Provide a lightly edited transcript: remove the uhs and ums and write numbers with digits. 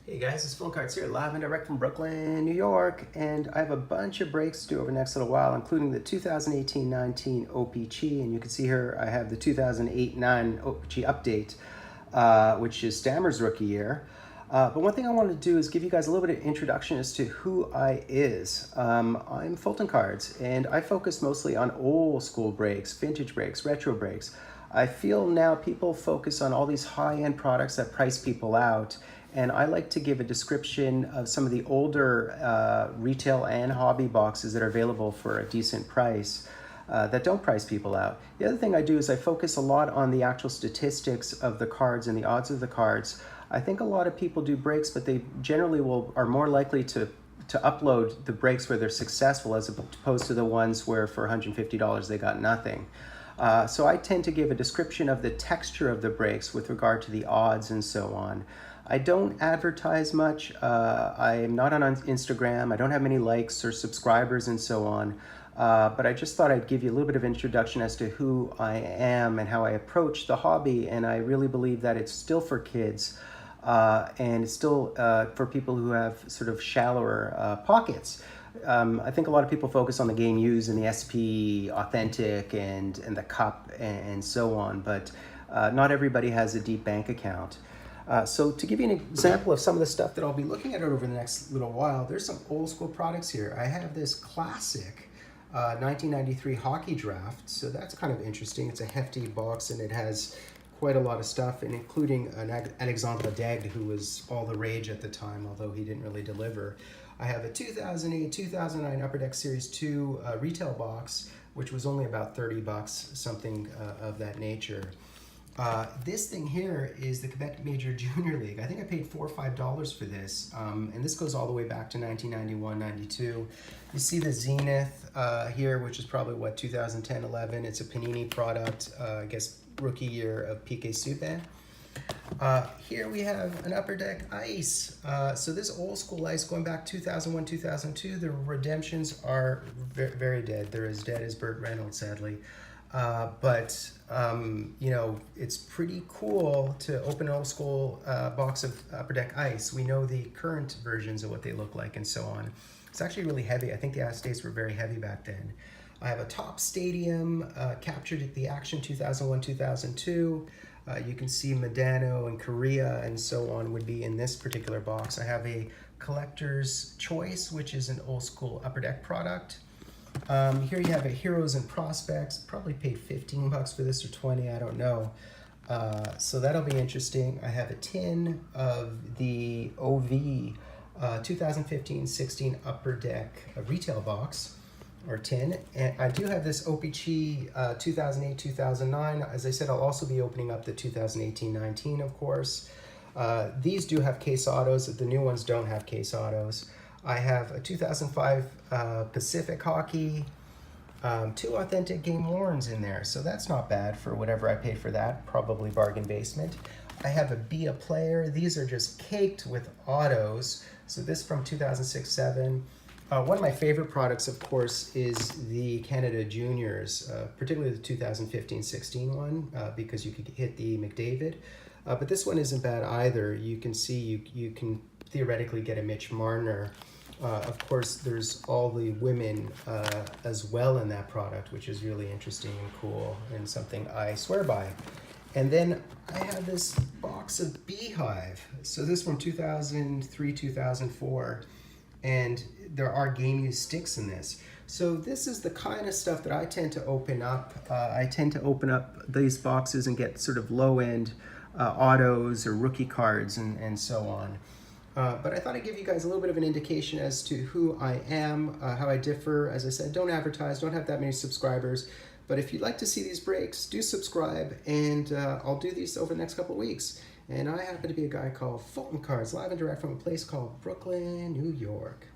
Hey guys, it's Fultoncards here, live and direct from Brooklyn, New York, and I have a bunch of breaks to do over the next little while, including the 2018-19 OPC, and you can see here I have the 2008-9 OPC update, which is Stammer's rookie year. But one thing I wanted to do is give you guys a little bit of introduction as to who I is. I'm Fultoncards, and I focus mostly on old school breaks, vintage breaks, retro breaks. I feel now people focus on all these high-end products that price people out, and I like to give a description of some of the older retail and hobby boxes that are available for a decent price that don't price people out. The other thing I do is I focus a lot on the actual statistics of the cards and the odds of the cards. I think a lot of people do breaks, but they generally are more likely to upload the breaks where they're successful as opposed to the ones where for $150 they got nothing. So I tend to give a description of the texture of the breaks with regard to the odds and so on. I don't advertise much. I am not on Instagram. I don't have many likes or subscribers and so on. But I just thought I'd give you a little bit of introduction as to who I am and how I approach the hobby. And I really believe that it's still for kids and it's still for people who have sort of shallower pockets. I think a lot of people focus on the game used and the SP Authentic and the Cup and so on, but not everybody has a deep bank account. So to give you an example of some of the stuff that I'll be looking at over the next little while, there's some old school products here. I have this classic 1993 hockey draft, so that's kind of interesting. It's a hefty box and it has quite a lot of stuff, and including an Alexandre Daigle, who was all the rage at the time, although he didn't really deliver. I have a 2008-2009 Upper Deck Series 2 retail box, which was only about 30 bucks, something of that nature. This thing here is the Quebec Major Junior League. I think I paid $4 or $5 for this, and this goes all the way back to 1991-92. You see the Zenith here, which is probably, what, 2010-11. It's a Panini product, I guess rookie year of Piqué Souban. Here we have an Upper Deck Ice. So this old school Ice going back 2001-2002, the redemptions are very dead. They're as dead as Burt Reynolds, sadly. But you know, it's pretty cool to open an old school box of Upper Deck Ice. We know the current versions of what they look like and so on. It's actually really heavy. I think the acetate were very heavy back then. I have a Top Stadium, captured at the Action 2001-2002. You can see Medano and Korea and so on would be in this particular box. I have a Collector's Choice, which is an old school Upper Deck product. Here you have a Heroes and Prospects. Probably paid 15 bucks for this or 20, I don't know. So that'll be interesting. I have a tin of the OV 2015-16 Upper Deck retail box or tin. And I do have this OPC 2008-2009. As I said, I'll also be opening up the 2018-19, of course. These do have case autos. The new ones don't have case autos. I have a 2005 Pacific Hockey, 2 authentic game worns in there, so that's not bad for whatever I paid for that, probably bargain basement. I have a Be A Player. These are just caked with autos. So this from 2006-07. One of my favorite products, of course, is the Canada Juniors, particularly the 2015-16 one, because you could hit the McDavid. But this one isn't bad either. You can see you can theoretically get a Mitch Marner. Of course, there's all the women as well in that product, which is really interesting and cool and something I swear by. And then I have this box of Beehive. So this from 2003-2004, and there are game use sticks in this. So this is the kind of stuff that I tend to open up. I tend to open up these boxes and get sort of low-end autos or rookie cards and so on. But I thought I'd give you guys a little bit of an indication as to who I am, how I differ. As I said, don't advertise, don't have that many subscribers. But if you'd like to see these breaks, do subscribe, and I'll do these over the next couple of weeks. And I happen to be a guy called Fultoncards, live and direct from a place called Brooklyn, New York.